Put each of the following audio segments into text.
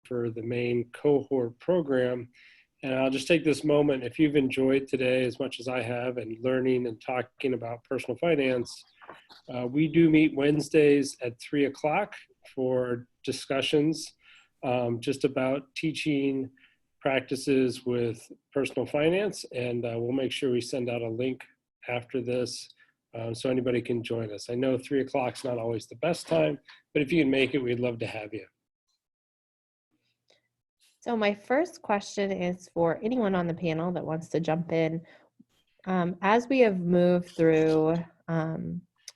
for the Maine cohort program. And I'll just take this moment, if you've enjoyed today as much as I have and learning and talking about personal finance, we do meet Wednesdays at 3 o'clock for discussions just about teaching practices with personal finance. And we'll make sure we send out a link after this so anybody can join us. I know 3 o'clock's not always the best time, but if you can make it, we'd love to have you. So my first question is for anyone on the panel that wants to jump in. As we have moved through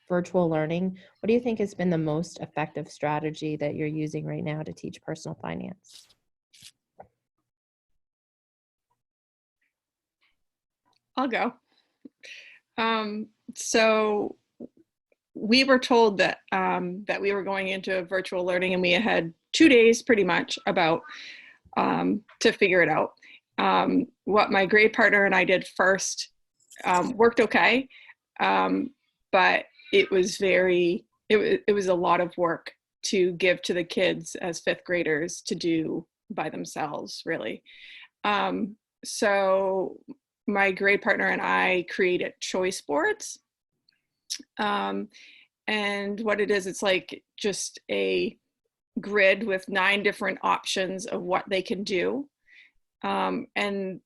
virtual learning, what do you think has been the most effective strategy that you're using right now to teach personal finance? I'll go. So we were told that that we were going into virtual learning, and we had 2 days pretty much about to figure it out. What my grade partner and I did first worked okay, but it was it was a lot of work to give to the kids as fifth graders to do by themselves, really. So my grade partner and I created choice boards. And what it is, it's like just a grid with 9 different options of what they can do. And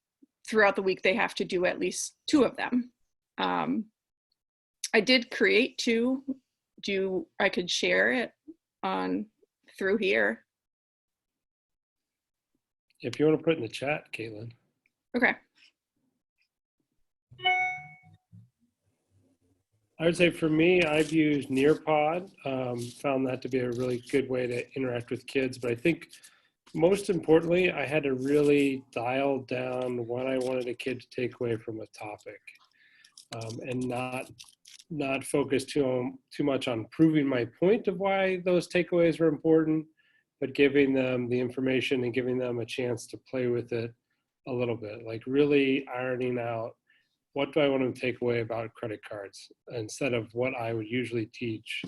throughout the week, they have to do at least 2 of them. I did create 2. I could share it through here. If you want to put in the chat, Caitlin. Okay. I would say for me, I've used Nearpod, found that to be a really good way to interact with kids. But I think most importantly, I had to really dial down what I wanted a kid to take away from a topic, and not focus too much on proving my point of why those takeaways were important, but giving them the information and giving them a chance to play with it a little bit, like really ironing out, what do I want them to take away about credit cards instead of what I would usually teach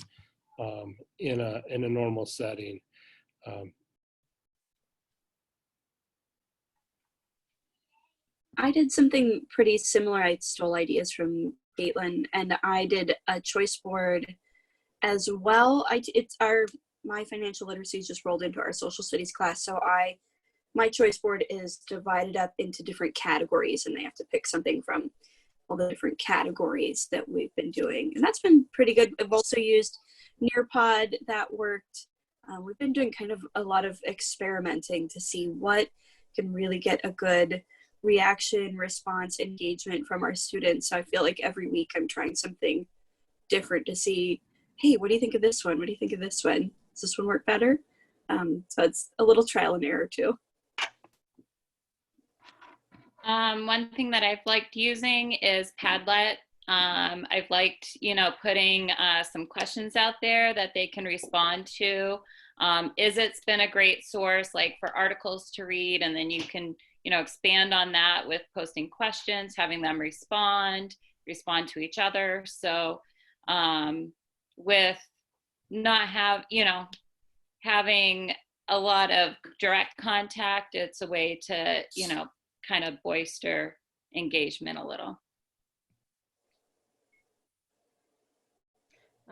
in a normal setting. I did something pretty similar. I stole ideas from Caitlin, and I did a choice board as well. My financial literacy just rolled into our social studies class, so my choice board is divided up into different categories, and they have to pick something from all the different categories that we've been doing. And that's been pretty good. I've also used Nearpod. That worked. We've been doing kind of a lot of experimenting to see what can really get a good reaction, response, engagement from our students. So I feel like every week I'm trying something different to see, hey, what do you think of this one? What do you think of this one? Does this one work better? So it's a little trial and error too. One thing that I've liked using is Padlet. I've liked, putting some questions out there that they can respond to. It's been a great source, like for articles to read, and then you can, expand on that with posting questions, having them respond to each other. So with not having a lot of direct contact, it's a way to, kind of bolster engagement a little.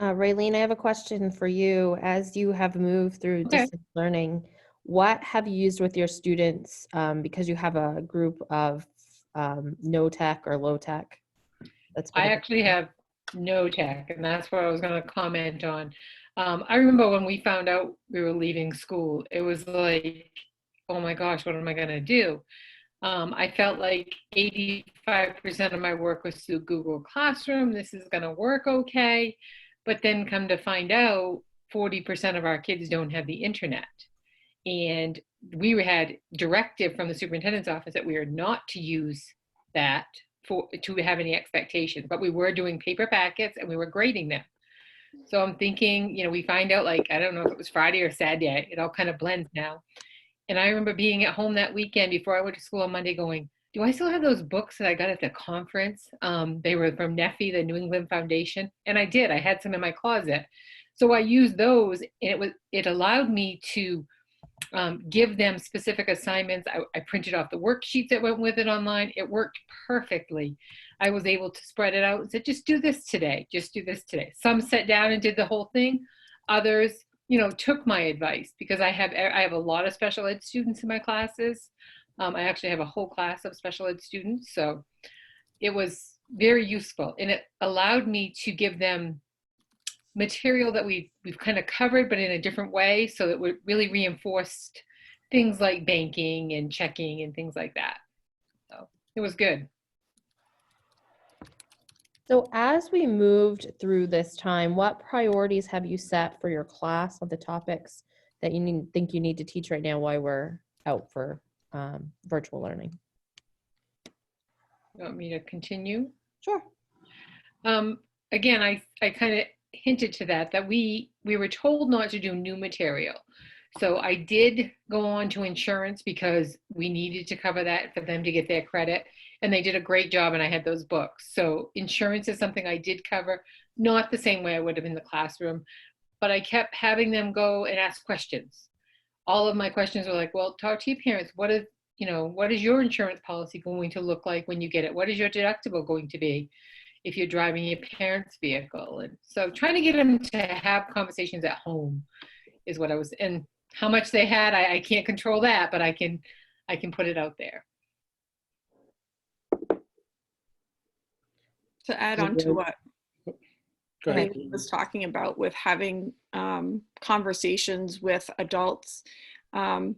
Raylene, I have a question for you. As you have moved through distance learning, what have you used with your students, because you have a group of no tech or low tech? I actually have no tech, and that's what I was going to comment on. I remember when we found out we were leaving school, it was like, oh my gosh, what am I going to do? I felt like 85% of my work was through Google Classroom. This is going to work okay. But then come to find out, 40% of our kids don't have the internet. And we had directive from the superintendent's office that we are not to use that to have any expectations, but we were doing paper packets and we were grading them. So I'm thinking, we find out, like, I don't know if it was Friday or Saturday, it all kind of blends now. And I remember being at home that weekend before I went to school on Monday going, do I still have those books that I got at the conference? They were from NEFI, the New England Foundation. And I did, I had some in my closet. So I used those, and it allowed me to give them specific assignments. I printed off the worksheets that went with it online. It worked perfectly. I was able to spread it out and said, just do this today. Just do this today. Some sat down and did the whole thing. Others, took my advice, because I have a lot of special ed students in my classes. I actually have a whole class of special ed students. So it was very useful, and it allowed me to give them material that we've kind of covered, but in a different way, so that it really reinforced things like banking and checking and things like that. So it was good. So as we moved through this time, what priorities have you set for your class on the topics that you think you need to teach right now while we're out for virtual learning? You want me to continue? Sure. Again, I kind of hinted to that we were told not to do new material. So I did go on to insurance because we needed to cover that for them to get their credit. And they did a great job, and I had those books. So insurance is something I did cover, not the same way I would have in the classroom, but I kept having them go and ask questions. All of my questions were like, well, talk to your parents. What is your insurance policy going to look like when you get it? What is your deductible going to be if you're driving your parents' vehicle? And so trying to get them to have conversations at home is what I was, and how much they had, I can't control that, but I can put it out there. To add on to what Go ahead. I was talking about with having conversations with adults, I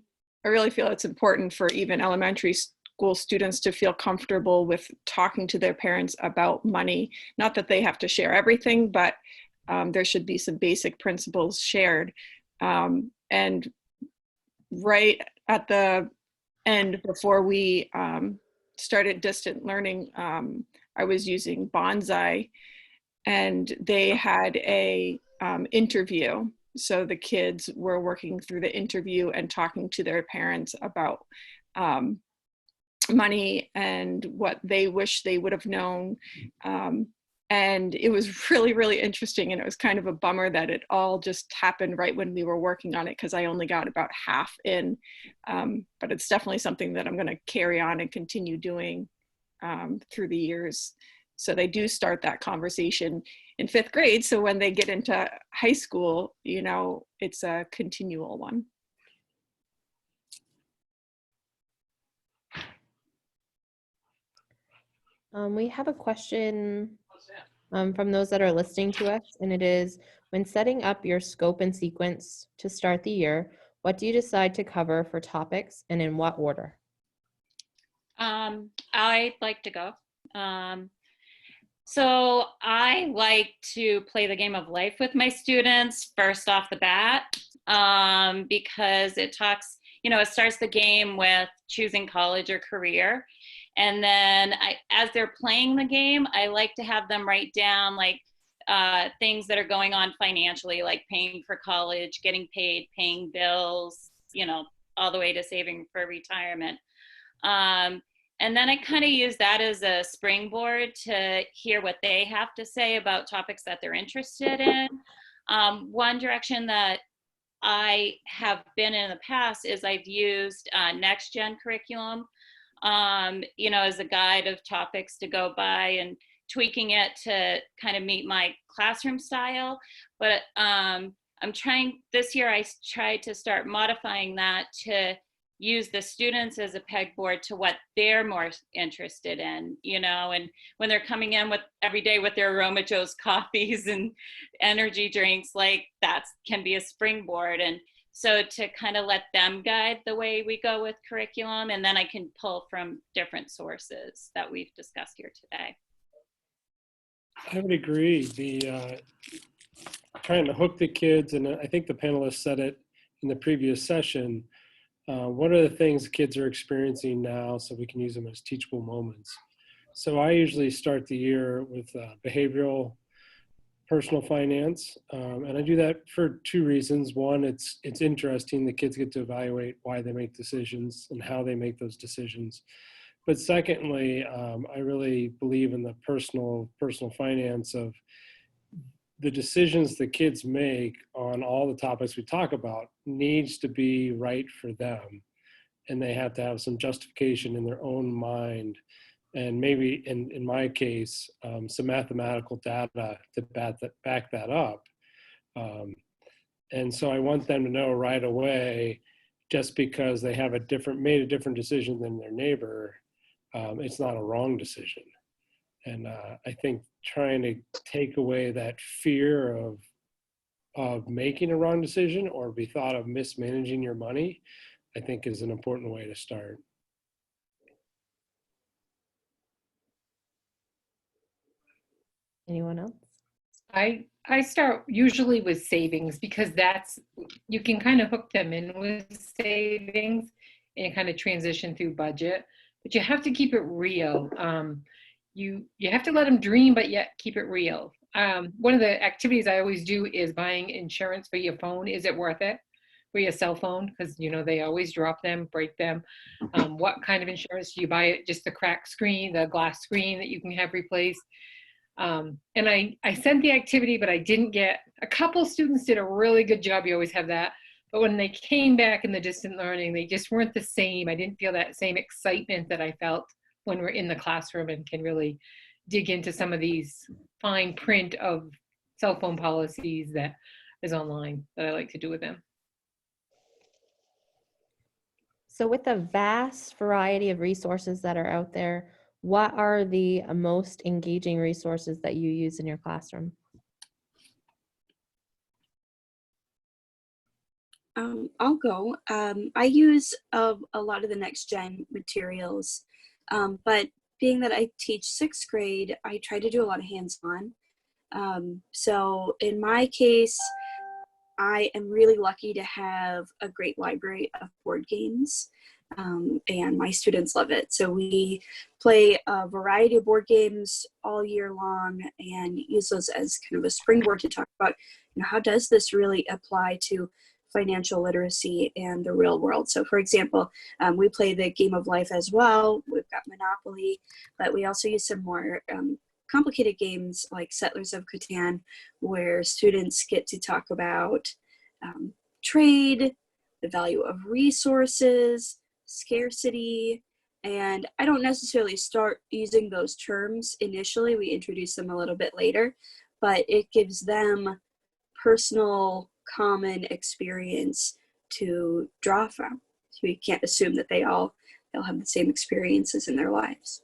really feel it's important for even elementary school students to feel comfortable with talking to their parents about money. Not that they have to share everything, but there should be some basic principles shared. And right at the end, before we started distant learning, I was using Bonsai, and they had a interview. So the kids were working through the interview and talking to their parents about money and what they wish they would have known. And it was really, really interesting. And it was kind of a bummer that it all just happened right when we were working on it, because I only got about half in. But it's definitely something that I'm going to carry on and continue doing through the years. So they do start that conversation in 5th grade. So when they get into high school, it's a continual one. We have a question from those that are listening to us, and it is, when setting up your scope and sequence to start the year, what do you decide to cover for topics, and in what order? I'd like to go. So I like to play the game of life with my students first off the bat, because it talks, it starts the game with choosing college or career. And then as they're playing the game, I like to have them write down things that are going on financially, like paying for college, getting paid, paying bills, all the way to saving for retirement. And then I kind of use that as a springboard to hear what they have to say about topics that they're interested in. One direction that I have been in the past is I've used Next Gen curriculum, as a guide of topics to go by, and tweaking it to kind of meet my classroom style. But this year I tried to start modifying that to use the students as a pegboard to what they're more interested in, and when they're coming in every day with their Aroma Joe's coffees and energy drinks, that can be a springboard. And so to kind of let them guide the way we go with curriculum, and then I can pull from different sources that we've discussed here today. I would agree. Trying to hook the kids, and I think the panelists said it in the previous session, what are the things kids are experiencing now so we can use them as teachable moments? So I usually start the year with behavioral, personal finance, and I do that for 2 reasons. One, it's interesting. The kids get to evaluate why they make decisions and how they make those decisions. But secondly, I really believe in the personal finance of the decisions the kids make on all the topics we talk about needs to be right for them. And they have to have some justification in their own mind. And maybe in my case, some mathematical data to back that up. And so I want them to know right away, just because they have made a different decision than their neighbor, it's not a wrong decision. And I think trying to take away that fear of making a wrong decision or be thought of mismanaging your money, I think is an important way to start. Anyone else? I start usually with savings, because you can kind of hook them in with savings and kind of transition through budget, but you have to keep it real. You have to let them dream, but yet keep it real. One of the activities I always do is buying insurance for your phone. Is it worth it? For your cell phone? Because they always drop them, break them. What kind of insurance do you buy? It just the cracked screen, the glass screen that you can have replaced? And I sent the activity, but I didn't get, a couple students did a really good job. You always have that. But when they came back in the distant learning, they just weren't the same. I didn't feel that same excitement that I felt when we're in the classroom and can really dig into some of these fine print of cell phone policies that is online that I like to do with them. So with the vast variety of resources that are out there, what are the most engaging resources that you use in your classroom? I'll go. I use a lot of the next gen materials, but being that I teach 6th grade, I try to do a lot of hands-on. So in my case, I am really lucky to have a great library of board games, and my students love it. So we play a variety of board games all year long and use those as kind of a springboard to talk about, how does this really apply to financial literacy and the real world. So for example, we play the game of life as well. We've got Monopoly, but we also use some more complicated games like Settlers of Catan, where students get to talk about trade, the value of resources, scarcity, and I don't necessarily start using those terms initially. We introduce them a little bit later, but it gives them personal common experience to draw from. So we can't assume that they'll have the same experiences in their lives.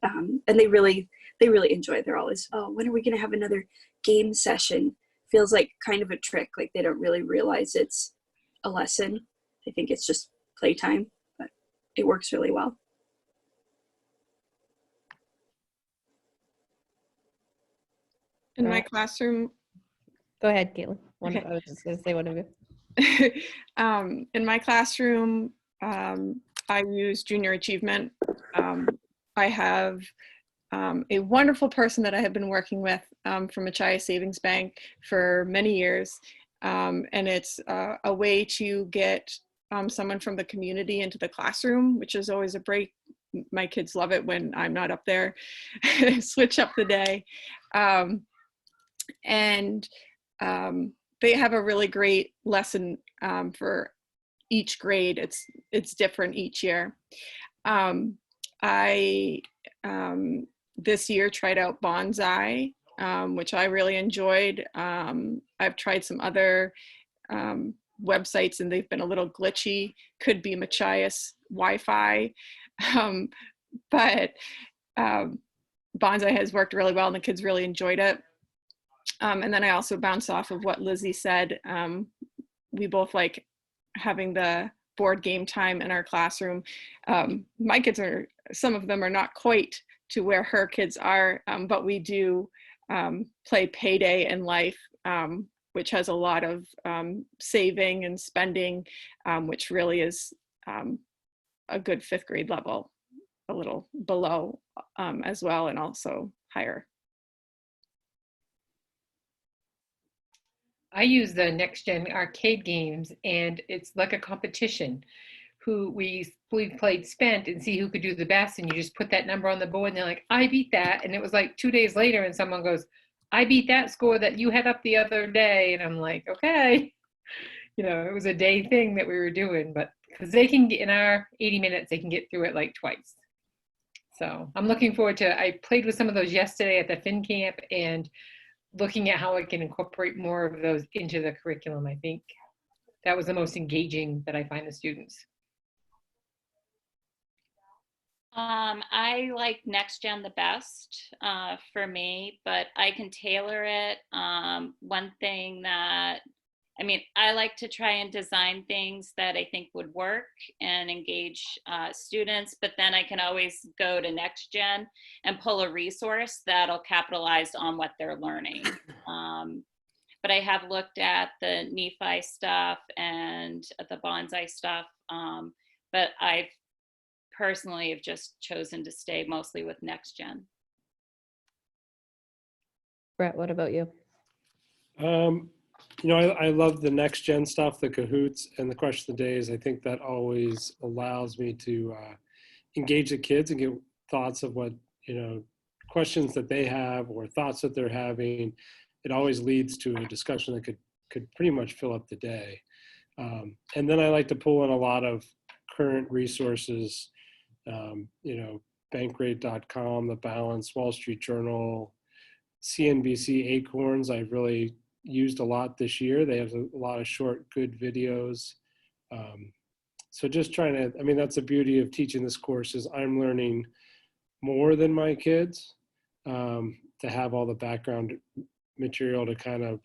And they really enjoy it. They're always, oh, when are we going to have another game session? Feels like kind of a trick. Like they don't really realize it's a lesson. They think it's just playtime, but it works really well. In my classroom, Go ahead, Caitlin. Okay. I was just going to say one of you. in my classroom, I use Junior Achievement. I have a wonderful person that I have been working with from Machias Savings Bank for many years. And it's a way to get someone from the community into the classroom, which is always a break. My kids love it when I'm not up there. Switch up the day. And they have a really great lesson for each grade. It's different each year. I this year tried out Bonsai, which I really enjoyed. I've tried some other websites and they've been a little glitchy. Could be Machias Wi-Fi, but Bonsai has worked really well and the kids really enjoyed it. And then I also bounce off of what Lizzie said. We both like having the board game time in our classroom. My kids some of them are not quite to where her kids are, but we do play Payday in Life, which has a lot of saving and spending, which really is a good 5th grade level, a little below as well, and also higher. I use the next gen arcade games, and it's like a competition. We played Spent and see who could do the best, and you just put that number on the board and they're like, I beat that. And it was like 2 days later and someone goes, I beat that score that you had up the other day. And I'm like, okay. It was a day thing that we were doing, but because they can get in our 80 minutes, they can get through it like twice. So I'm looking forward to, I played with some of those yesterday at the Fin Camp and looking at how I can incorporate more of those into the curriculum. I think that was the most engaging that I find the students. I like Next Gen the best for me, but I can tailor it. One thing that, I like to try and design things that I think would work and engage students, but then I can always go to Next Gen and pull a resource that'll capitalize on what they're learning. But I have looked at the Nephi stuff and the Bonsai stuff, but I've personally have just chosen to stay mostly with Next Gen. Brett, what about you? I love the Next Gen stuff, the Kahoots and the Question of the Days. I think that always allows me to engage the kids and get thoughts of what, questions that they have or thoughts that they're having. It always leads to a discussion that could pretty much fill up the day. And then I like to pull in a lot of current resources, Bankrate.com, The Balance, Wall Street Journal, CNBC Acorns. I've really used a lot this year. They have a lot of short, good videos. So just trying to, that's the beauty of teaching this course is I'm learning more than my kids to have all the background material to kind of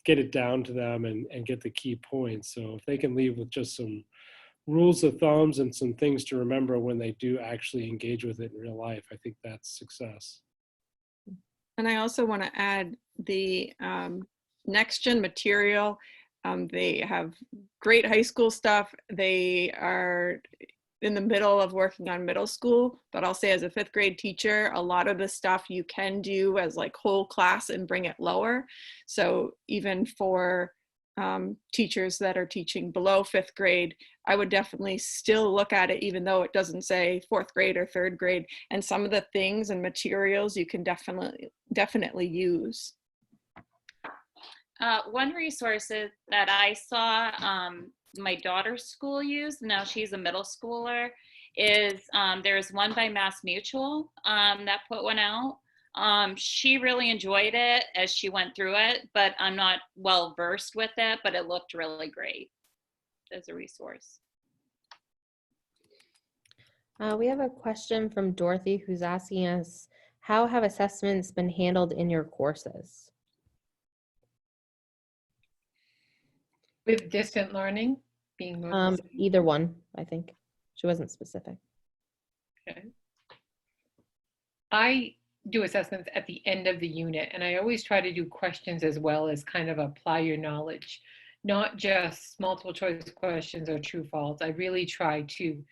get it down to them and get the key points. So if they can leave with just some rules of thumbs and some things to remember when they do actually engage with it in real life, I think that's success. And I also want to add the Next Gen material. They have great high school stuff. They are in the middle of working on middle school, but I'll say as a 5th grade teacher, a lot of the stuff you can do as like whole class and bring it lower. So even for teachers that are teaching below 5th grade, I would definitely still look at it, even though it doesn't say 4th grade or 3rd grade. And some of the things and materials you can definitely use. One resource that I saw my daughter's school use, now she's a middle schooler, is there's one by Mass Mutual that put one out. She really enjoyed it as she went through it, but I'm not well versed with it, but it looked really great as a resource. We have a question from Dorothy who's asking us, how have assessments been handled in your courses? With distant learning being more Either one, I think. She wasn't specific. okay. I do assessments at the end of the unit, and I always try to do questions as well as kind of apply your knowledge, not just multiple choice questions or true false. I really try to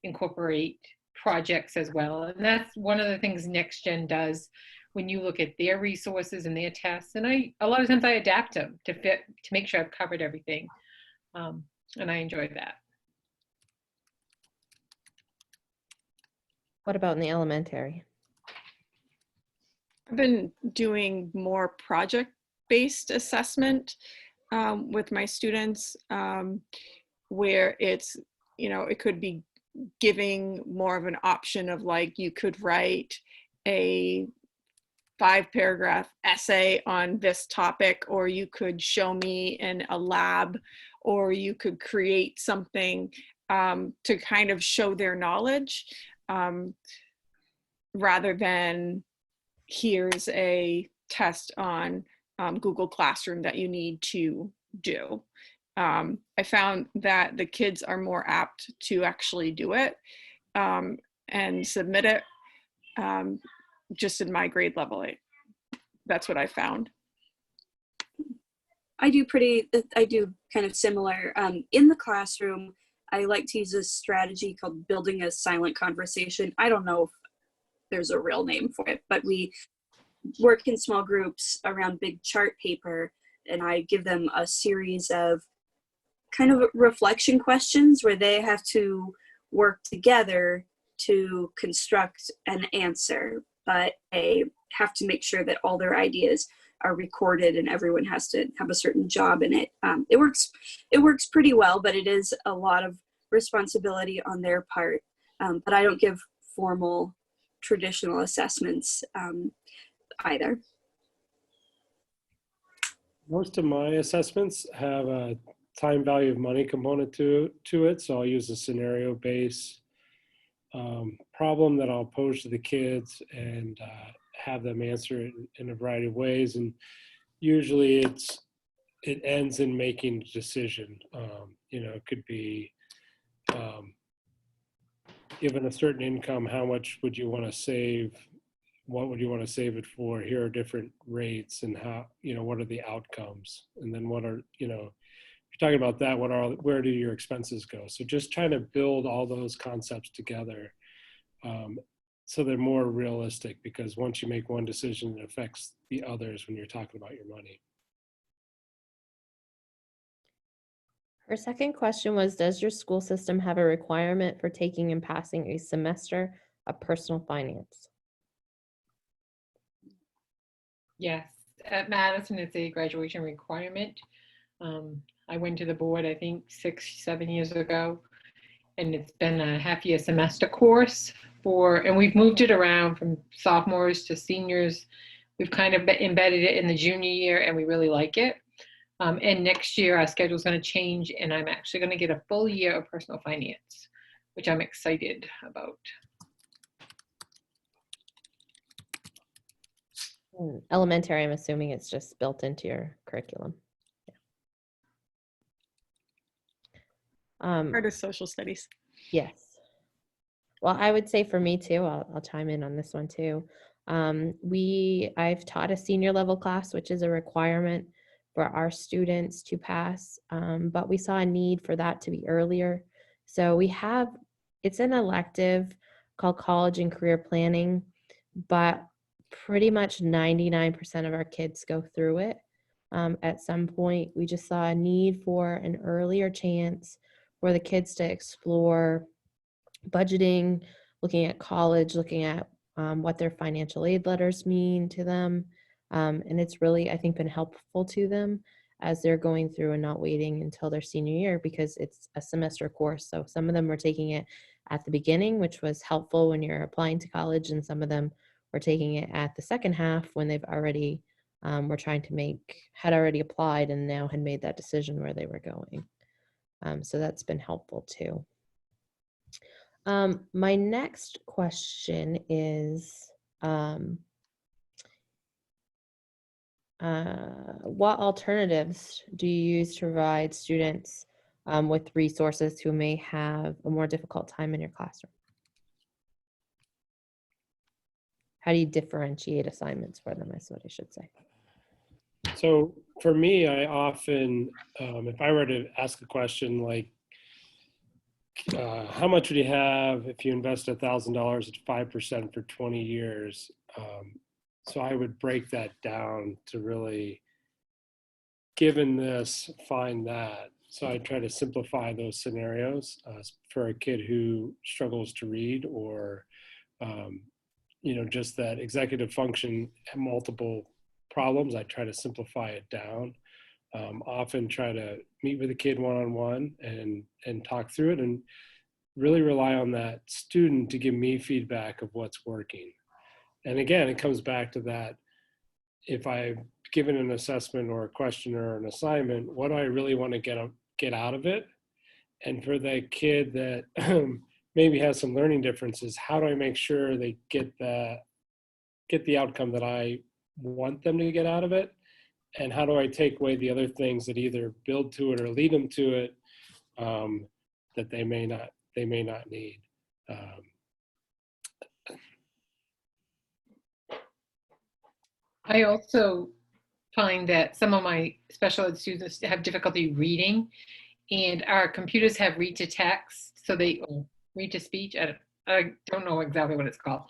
incorporate projects as well, and that's one of the things Next Gen does when you look at their resources and their tests. And a lot of times I adapt them to fit, to make sure I've covered everything, and I enjoy that. What about in the elementary? I've been doing more project-based assessment with my students, where it's, it could be giving more of an option of like, you could write a 5-paragraph essay on this topic, or you could show me in a lab, or you could create something to kind of show their knowledge, rather than here's a test on Google Classroom that you need to do. I found that the kids are more apt to actually do it and submit it just in my grade level. That's what I found. I do kind of similar. In the classroom, I like to use a strategy called building a silent conversation. I don't know if there's a real name for it, but we work in small groups around big chart paper, and I give them a series of kind of reflection questions where they have to work together to construct an answer. But a have to make sure that all their ideas are recorded and everyone has to have a certain job in it. It works pretty well, but it is a lot of responsibility on their part. But I don't give formal traditional assessments either. Most of my assessments have a time value of money component to it. So I'll use a scenario-based problem that I'll pose to the kids and have them answer it in a variety of ways. And usually it ends in making a decision. It could be given a certain income, how much would you want to save? What would you want to save it for? Here are different rates and how, what are the outcomes? And then what are, if you're talking about that, where do your expenses go? So just trying to build all those concepts together so they're more realistic, because once you make one decision, it affects the others when you're talking about your money. Her second question was, does your school system have a requirement for taking and passing a semester of personal finance? Yes, at Madison, it's a graduation requirement. I went to the board, I think 6-7 years ago, and it's been a half-year semester course and we've moved it around from sophomores to seniors. We've kind of embedded it in the junior year, and we really like it. And next year, our schedule is going to change, and I'm actually going to get a full year of personal finance, which I'm excited about. Elementary, I'm assuming it's just built into your curriculum. Yeah. Part of social studies. Yes. Well, I would say for me too, I'll chime in on this one too. I've taught a senior level class, which is a requirement for our students to pass, but we saw a need for that to be earlier. So it's an elective called College and Career Planning, but pretty much 99% of our kids go through it at some point. We just saw a need for an earlier chance for the kids to explore budgeting, looking at college, looking at what their financial aid letters mean to them. And it's really, I think, been helpful to them as they're going through and not waiting until their senior year, because it's a semester course. So some of them were taking it at the beginning, which was helpful when you're applying to college, and some of them were taking it at the second half when they've already had already applied and now had made that decision where they were going. So that's been helpful too. My next question is, what alternatives do you use to provide students with resources who may have a more difficult time in your classroom? How do you differentiate assignments for them, is what I should say. So for me, I often, if I were to ask a question like, how much would you have if you invest $1,000 at 5% for 20 years? So I would break that down to really, given this, find that. So I try to simplify those scenarios for a kid who struggles to read, or, just that executive function and multiple problems. I try to simplify it down. Often try to meet with a kid one-on-one and talk through it, and really rely on that student to give me feedback of what's working. And again, it comes back to that. If I've given an assessment or a question or an assignment, what do I really want to get out of it? And for the kid that maybe has some learning differences, how do I make sure they get the outcome that I want them to get out of it? And how do I take away the other things that either build to it or lead them to it that they may not need? I also find that some of my special ed students have difficulty reading, and our computers have read to text, so read to speech. I don't know exactly what it's called,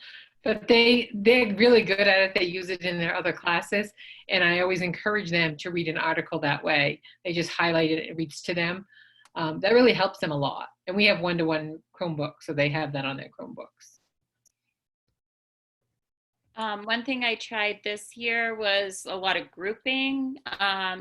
but they're really good at it. They use it in their other classes, and I always encourage them to read an article that way. They just highlight it, it reads to them. That really helps them a lot. And we have one-to-one Chromebooks, so they have that on their Chromebooks. One thing I tried this year was a lot of grouping.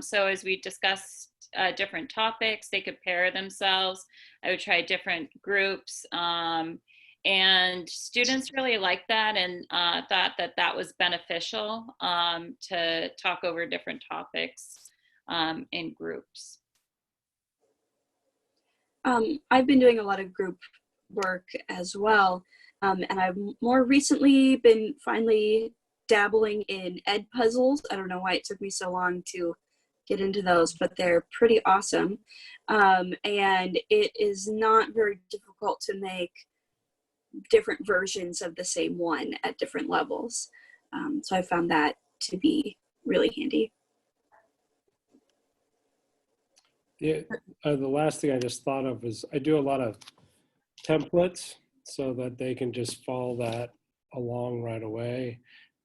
So as we discussed different topics, they could pair themselves. I would try different groups. And students really liked that and thought that that was beneficial to talk over different topics in groups. I've been doing a lot of group work as well. And I've more recently been finally dabbling in ed puzzles. I don't know why it took me so long to get into those, but they're pretty awesome. And it is not very difficult to make different versions of the same one at different levels. So I found that to be really handy. Yeah, the last thing I just thought of is I do a lot of templates so that they can just follow that along right away.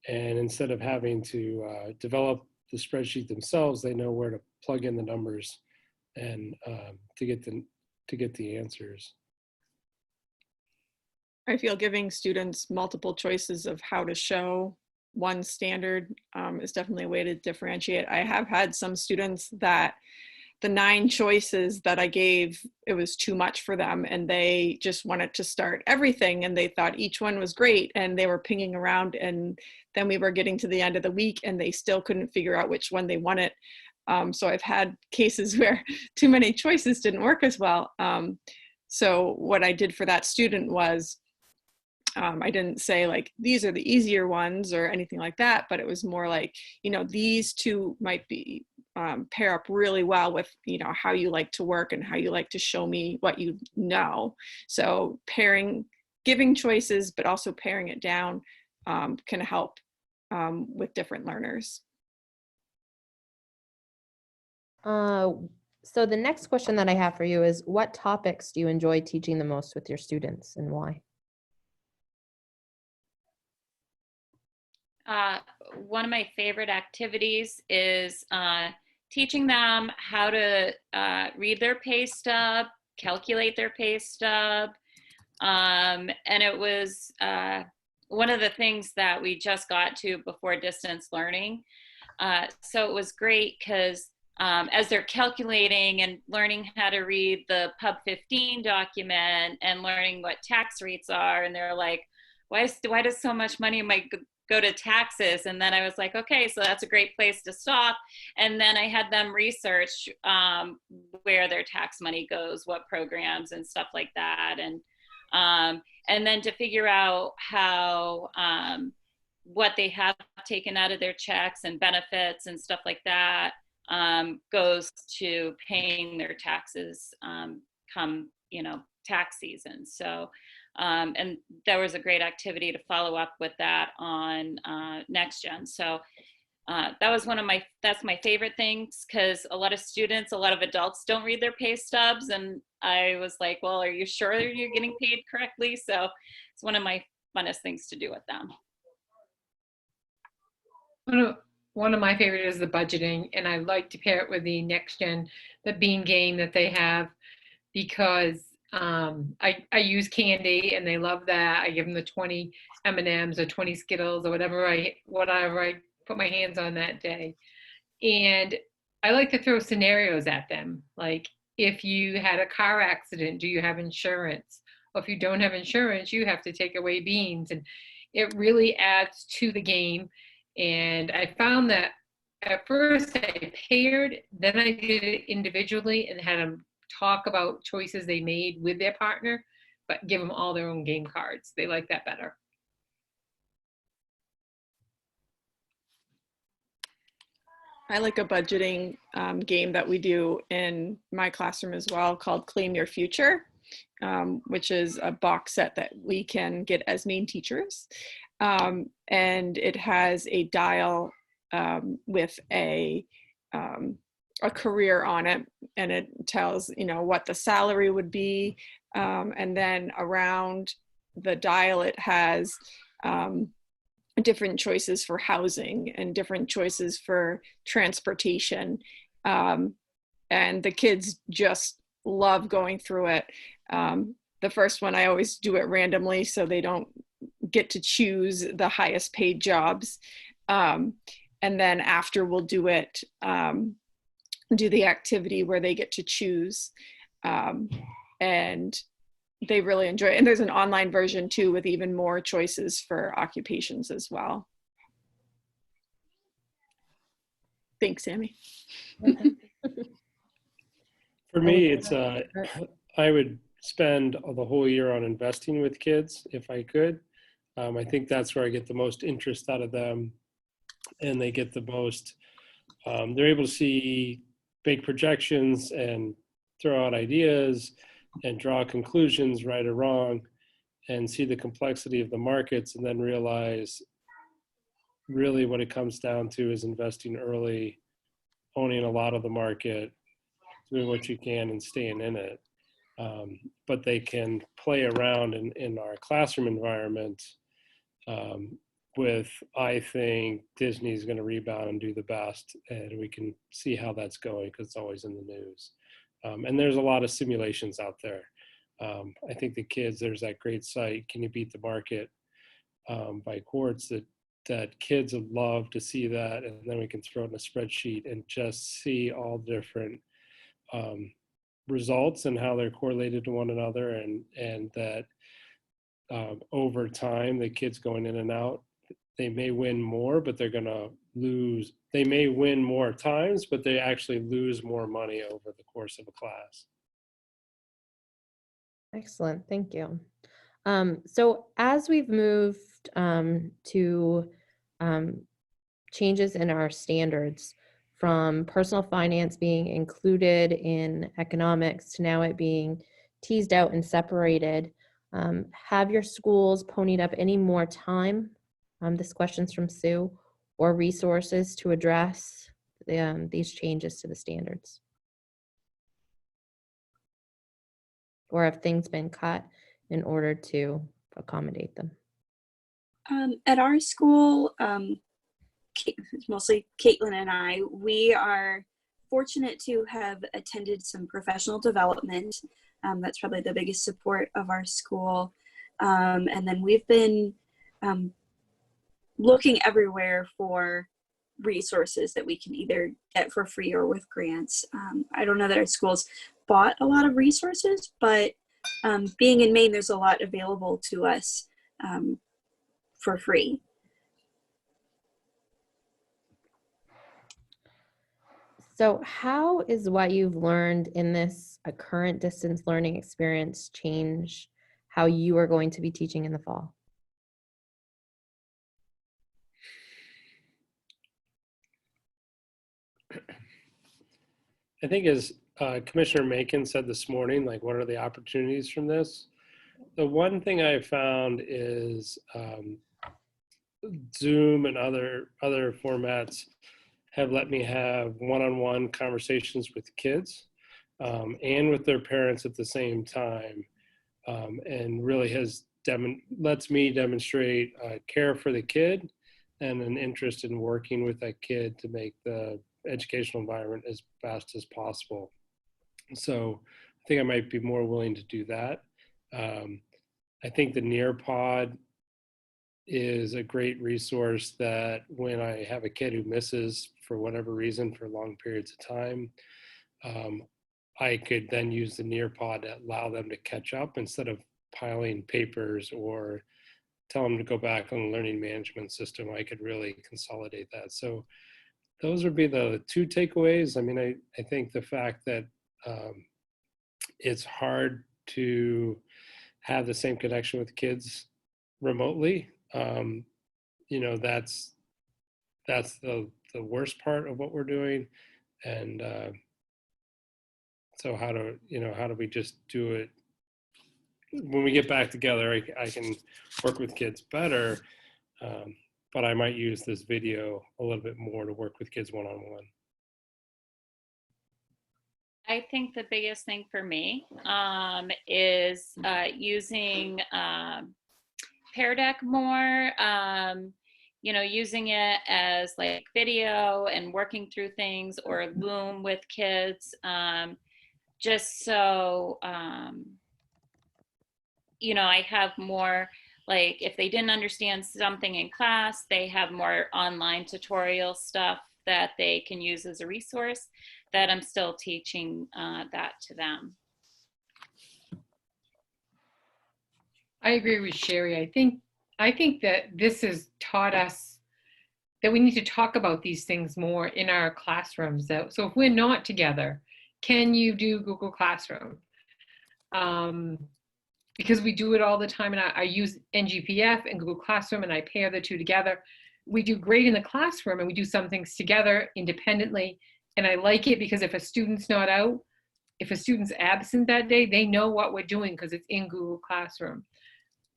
And instead of having to develop the spreadsheet themselves, they know where to plug in the numbers and to get the answers. I feel giving students multiple choices of how to show one standard is definitely a way to differentiate. I have had some students that the 9 choices that I gave, it was too much for them, and they just wanted to start everything, and they thought each one was great, and they were pinging around, and then we were getting to the end of the week and they still couldn't figure out which one they wanted. So I've had cases where too many choices didn't work as well. So what I did for that student was I didn't say like, these are the easier ones or anything like that, but it was more like, you know, these two might be pair up really well with, you know, how you like to work and how you like to show me what you know. So giving choices, but also paring it down can help with different learners. So the next question that I have for you is, what topics do you enjoy teaching the most with your students and why? One of my favorite activities is teaching them how to read their pay stub, calculate their pay stub. And it was one of the things that we just got to before distance learning. So it was great because as they're calculating and learning how to read the Pub 15 document and learning what tax rates are, and they're like, why does so much money go to taxes? And then I was like, okay, so that's a great place to stop. And then I had them research where their tax money goes, what programs and stuff like that. And then to figure out how what they have taken out of their checks and benefits and stuff like that goes to paying their taxes come, you know, tax season. So and there was a great activity to follow up with that on Next Gen. So that's my favorite things, because a lot of students, a lot of adults don't read their pay stubs. And I was like, well, are you sure you're getting paid correctly? So it's one of my funnest things to do with them. One of my favorite is the budgeting, and I like to pair it with the Next Gen, the bean game that they have, because I use candy and they love that. I give them the 20 M&Ms or 20 Skittles or whatever I put my hands on that day. And I like to throw scenarios at them. Like, if you had a car accident, do you have insurance? Or if you don't have insurance, you have to take away beans. And it really adds to the game. And I found that at first I paired, then I did it individually and had them talk about choices they made with their partner, but give them all their own game cards. They like that better. I like a budgeting game that we do in my classroom as well, called Claim Your Future, which is a box set that we can get as Maine teachers. And it has a dial with a career on it, and it tells, you know, what the salary would be. And then around the dial, it has different choices for housing and different choices for transportation. And the kids just love going through it. The first one, I always do it randomly so they don't get to choose the highest paid jobs. And then after we'll do it, do the activity where they get to choose. And they really enjoy it. And there's an online version too with even more choices for occupations as well. Thanks, Sammi. For me, it's I would spend the whole year on investing with kids if I could. I think that's where I get the most interest out of them, and they get the most. They're able to see big projections and throw out ideas and draw conclusions, right or wrong, and see the complexity of the markets, and then realize really what it comes down to is investing early, owning a lot of the market, doing what you can and staying in it. But they can play around in our classroom environment with, I think Disney's going to rebound and do the best, and we can see how that's going because it's always in the news. And there's a lot of simulations out there. I think the kids, there's that great site, Can You Beat the Market, by Quartz, that kids would love to see that, and then we can throw it in a spreadsheet and just see all different results and how they're correlated to one another, and that over time, the kids going in and out, they may win more, but they're going to lose. They may win more times, but they actually lose more money over the course of a class. Excellent, thank you. So as we've moved to changes in our standards, from personal finance being included in economics to now it being teased out and separated, have your schools ponied up any more time, this question's from Sue, or resources to address these changes to the standards? Or have things been cut in order to accommodate them? At our school, mostly Caitlyn and I, we are fortunate to have attended some professional development. That's probably the biggest support of our school. And then we've been looking everywhere for resources that we can either get for free or with grants. I don't know that our schools bought a lot of resources, but being in Maine, there's a lot available to us for free. So how is what you've learned in this current distance learning experience change how you are going to be teaching in the fall? I think as Commissioner Macon said this morning, like, what are the opportunities from this? The one thing I found is Zoom and other formats have let me have one-on-one conversations with kids and with their parents at the same time, and really lets me demonstrate care for the kid and an interest in working with that kid to make the educational environment as best as possible. So I think I might be more willing to do that. I think the Nearpod is a great resource that when I have a kid who misses for whatever reason for long periods of time, I could then use the Nearpod to allow them to catch up instead of piling papers or tell them to go back on the learning management system. I could really consolidate that. So those would be the two takeaways. I mean, I think the fact that it's hard to have the same connection with kids remotely, you know, that's the worst part of what we're doing. And so how do we just do it when we get back together? I can work with kids better, but I might use this video a little bit more to work with kids one-on-one. I think the biggest thing for me is using Pear Deck more, you know, using it as like video and working through things, or Loom with kids, just so, you know, I have more like if they didn't understand something in class, they have more online tutorial stuff that they can use as a resource, that I'm still teaching that to them. I agree with Sheree. I think that this has taught us that we need to talk about these things more in our classrooms. So if we're not together, can you do Google Classroom? Because we do it all the time, and I use NGPF and Google Classroom, and I pair the two together. We do great in the classroom, and we do some things together independently. And I like it because if a student's not out, if a student's absent that day, they know what we're doing because it's in Google Classroom.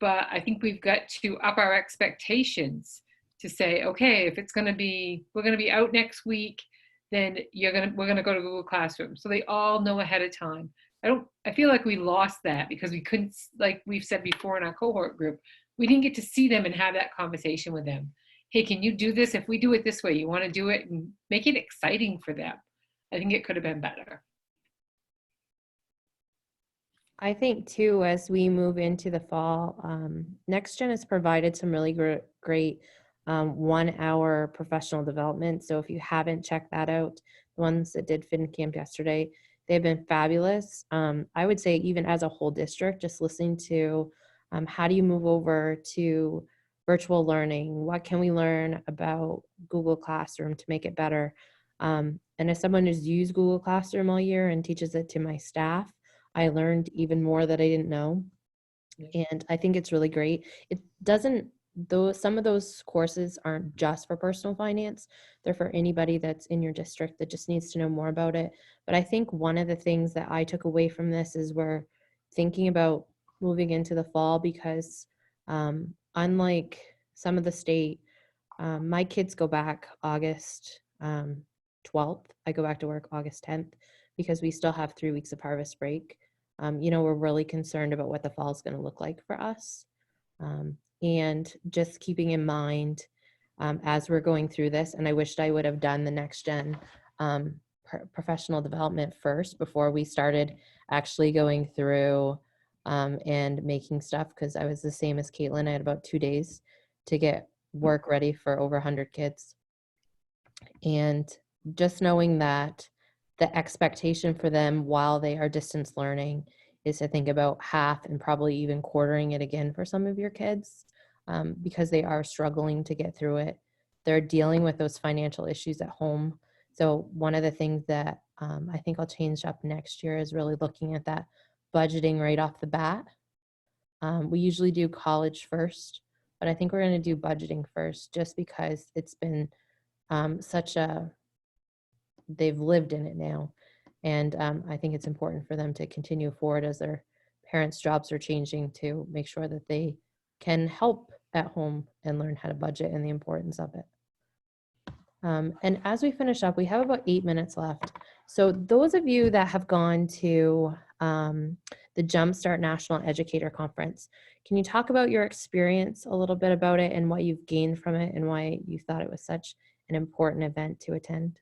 But I think we've got to up our expectations to say, okay, if it's going to be, we're going to be out next week, then we're going to go to Google Classroom. So they all know ahead of time. I feel like we lost that because we couldn't, like we've said before in our cohort group, we didn't get to see them and have that conversation with them. Hey, can you do this? If we do it this way, you want to do it, and make it exciting for them. I think it could have been better. I think too, as we move into the fall, NextGen has provided some really great 1 hour professional development. So if you haven't checked that out, the ones that did FinCamp yesterday, they've been fabulous. I would say even as a whole district, just listening to how do you move over to virtual learning? What can we learn about Google Classroom to make it better? And as someone who's used Google Classroom all year and teaches it to my staff, I learned even more that I didn't know. And I think it's really great. It doesn't, though, some of those courses aren't just for personal finance. They're for anybody that's in your district that just needs to know more about it. But I think one of the things that I took away from this is we're thinking about moving into the fall because unlike some of the state, my kids go back August 12th. I go back to work August 10th because we still have 3 weeks of harvest break. We're really concerned about what the fall is going to look like for us. And just keeping in mind as we're going through this, and I wished I would have done the NextGen professional development first before we started actually going through and making stuff, because I was the same as Caitlyn. I had about 2 days to get work ready for over 100 kids. And just knowing that the expectation for them while they are distance learning is to think about half and probably even quartering it again for some of your kids because they are struggling to get through it. They're dealing with those financial issues at home. So one of the things that I think I'll change up next year is really looking at that budgeting right off the bat. We usually do college first, but I think we're going to do budgeting first just because it's been they've lived in it now. And I think it's important for them to continue forward as their parents' jobs are changing to make sure that they can help at home and learn how to budget and the importance of it. And as we finish up, we have about 8 minutes left. So those of you that have gone to the Jumpstart National Educator Conference, can you talk about your experience a little bit about it and what you've gained from it and why you thought it was such an important event to attend?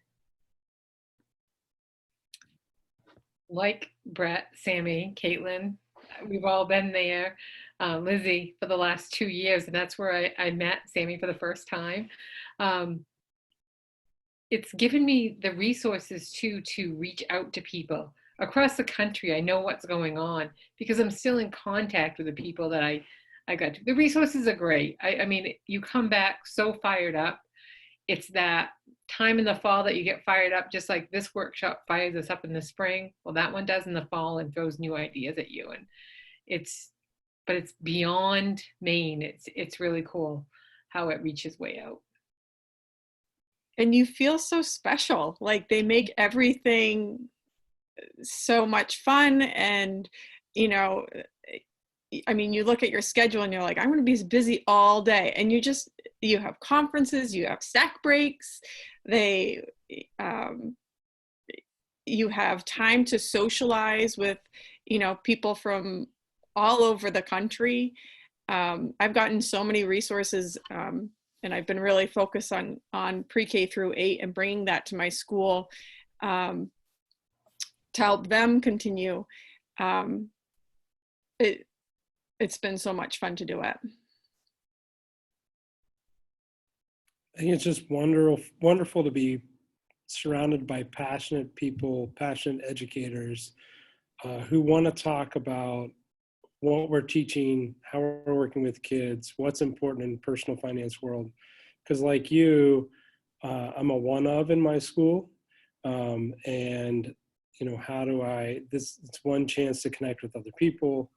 Like Brett, Sammi, Caitlyn, we've all been there. Lizzie for the last 2 years, and that's where I met Sammi for the first time. It's given me the resources to reach out to people across the country. I know what's going on because I'm still in contact with the people that I got to. The resources are great. I mean, you come back so fired up. It's that time in the fall that you get fired up, just like this workshop fires us up in the spring. Well, that one does in the fall and throws new ideas at you. And it's beyond Maine. It's really cool how it reaches way out. And you feel so special. Like they make everything so much fun. And, I mean, you look at your schedule and you're like, I'm going to be busy all day. And you have conferences, you have snack breaks, you have time to socialize with, people from all over the country. I've gotten so many resources, and I've been really focused on pre-K through 8 and bringing that to my school to help them continue. It's been so much fun to do it. I think it's just wonderful to be surrounded by passionate people, passionate educators who want to talk about what we're teaching, how we're working with kids, what's important in the personal finance world. Because like you, I'm a one of in my school. And, you know, how do it's one chance to connect with other people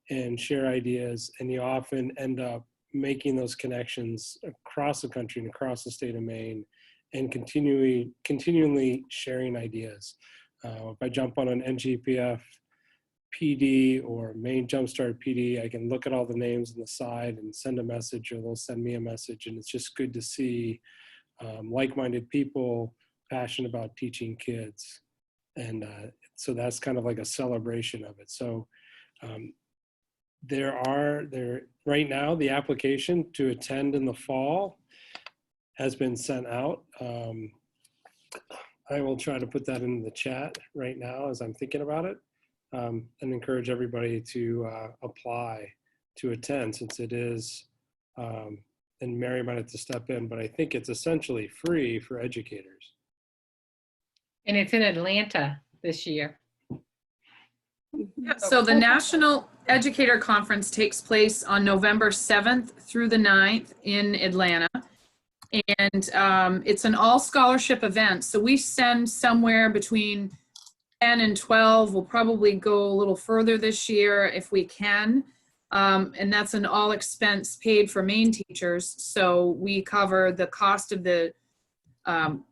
and share ideas. And you often end up making those connections across the country and across the state of Maine and continually sharing ideas. If I jump on an NGPF PD or Maine Jumpstart PD, I can look at all the names on the side and send a message, or they'll send me a message. And it's just good to see like-minded people passionate about teaching kids. And so that's kind of like a celebration of it. So right now, the application to attend in the fall has been sent out. I will try to put that in the chat right now as I'm thinking about it, and encourage everybody to apply to attend, since it is, and Mary might have to step in, but I think it's essentially free for educators. And it's in Atlanta this year. Yeah, so the National Educator Conference takes place on November 7th through the 9th in Atlanta. And it's an all scholarship event. So we send somewhere between 10 and 12. We'll probably go a little further this year if we can. And that's an all expense paid for Maine teachers. So we cover the cost of the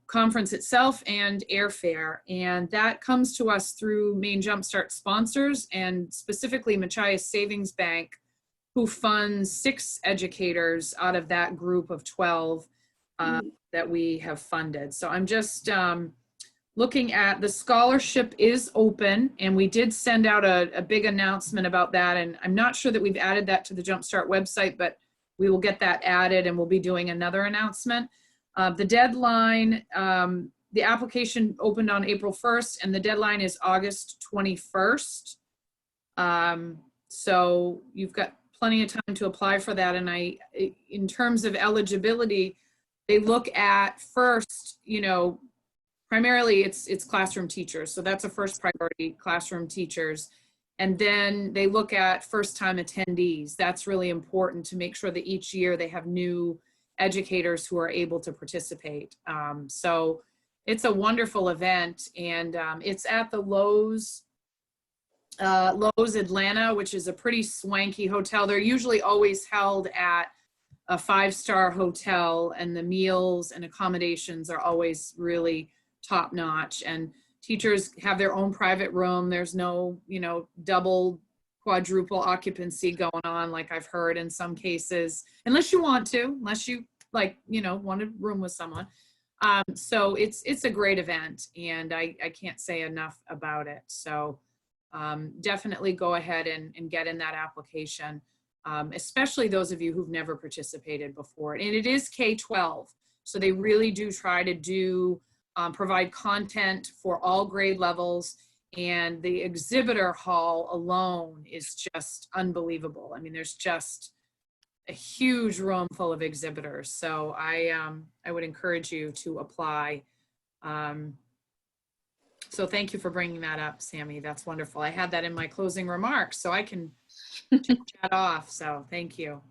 conference itself and airfare. And that comes to us through Maine Jumpstart sponsors, and specifically Machias Savings Bank, who funds 6 educators out of that group of 12 that we have funded. So I'm just looking at the scholarship is open, and we did send out a big announcement about that. And I'm not sure that we've added that to the Jumpstart website, but we will get that added, and we'll be doing another announcement. The deadline, the application opened on April 1st, and the deadline is August 21st. So you've got plenty of time to apply for that. And in terms of eligibility, they look at first, you know, primarily it's classroom teachers. So that's a first priority, classroom teachers. And then they look at first-time attendees. That's really important to make sure that each year they have new educators who are able to participate. So it's a wonderful event, and it's at the Lowe's Atlanta, which is a pretty swanky hotel. They're usually always held at a 5-star hotel, and the meals and accommodations are always really top notch. And teachers have their own private room. There's no, you know, double, quadruple occupancy going on like I've heard in some cases, unless you want to, unless you like, you know, want to room with someone. So it's a great event, and I can't say enough about it. So definitely go ahead and get in that application, especially those of you who've never participated before. And it is K-12, so they really do try to provide content for all grade levels. And the exhibitor hall alone is just unbelievable. I mean, there's just a huge room full of exhibitors. So I would encourage you to apply. So thank you for bringing that up, Sammi. That's wonderful. I had that in my closing remarks, so I can check that off. So thank you.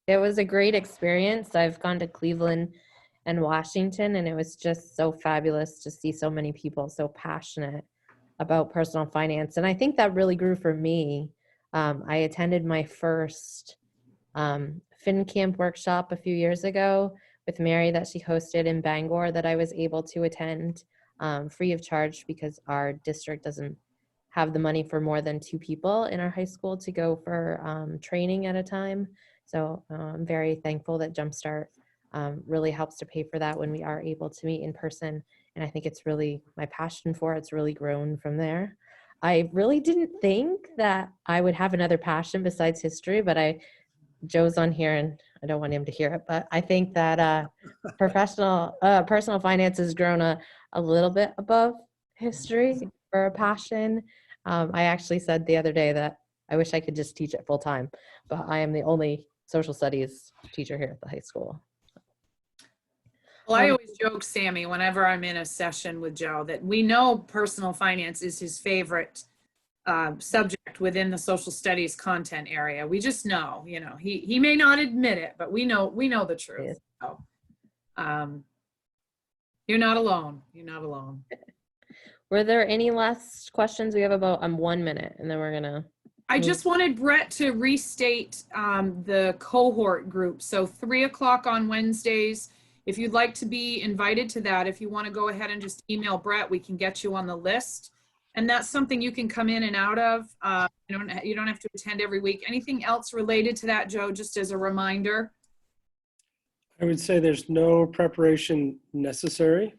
It was a great experience. I've gone to Cleveland and Washington, and it was just so fabulous to see so many people so passionate about personal finance. And I think that really grew for me. I attended my first FinCamp workshop a few years ago with Mary that she hosted in Bangor, that I was able to attend free of charge, because our district doesn't have the money for more than 2 people in our high school to go for training at a time. So I'm very thankful that Jumpstart really helps to pay for that when we are able to meet in person. And I think it's really, my passion for it's really grown from there. I really didn't think that I would have another passion besides history, but Joe's on here and I don't want him to hear it, but I think that personal finance has grown a little bit above history for a passion. I actually said the other day that I wish I could just teach it full time, but I am the only social studies teacher here at the high school. Well, I always joke, Sammy, whenever I'm in a session with Joe, that we know personal finance is his favorite subject within the social studies content area. We just know, you know, he may not admit it, but we know the truth. Yes. So, you're not alone. You're not alone. Were there any last questions? We have about 1 minute, and then we're gonna. I just wanted Brett to restate the cohort group. So 3 o'clock on Wednesdays. If you'd like to be invited to that, if you want to go ahead and just email Brett, we can get you on the list. And that's something you can come in and out of. You don't have to attend every week. Anything else related to that, Joe, just as a reminder? I would say there's no preparation necessary.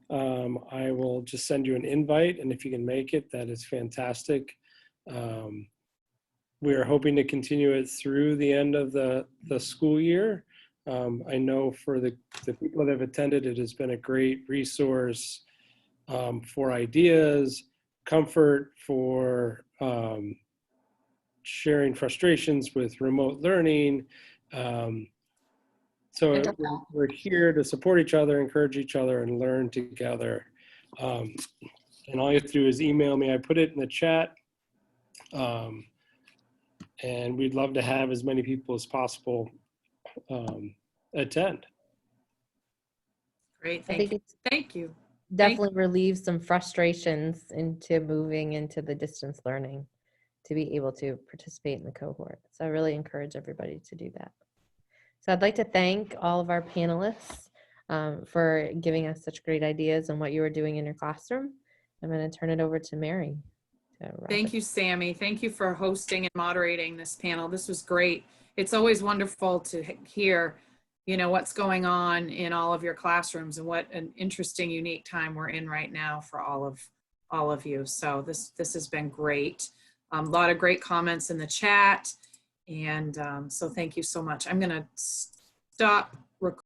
I will just send you an invite, and if you can make it, that is fantastic. We are hoping to continue it through the end of the school year. I know for the people that have attended, it has been a great resource for ideas, comfort, for sharing frustrations with remote learning. So we're here to support each other, encourage each other, and learn together. And all you have to do is email me. I put it in the chat. And we'd love to have as many people as possible attend. Great, I think it's Thank you. definitely relieves some frustrations into moving into the distance learning to be able to participate in the cohort. So I really encourage everybody to do that. So I'd like to thank all of our panelists for giving us such great ideas on what you were doing in your classroom. I'm going to turn it over to Mary. Thank you, Sammy. Thank you for hosting and moderating this panel. This was great. It's always wonderful to hear, you know, what's going on in all of your classrooms, and what an interesting, unique time we're in right now for all of you. So this has been great. A lot of great comments in the chat. And so thank you so much. I'm going to stop recording.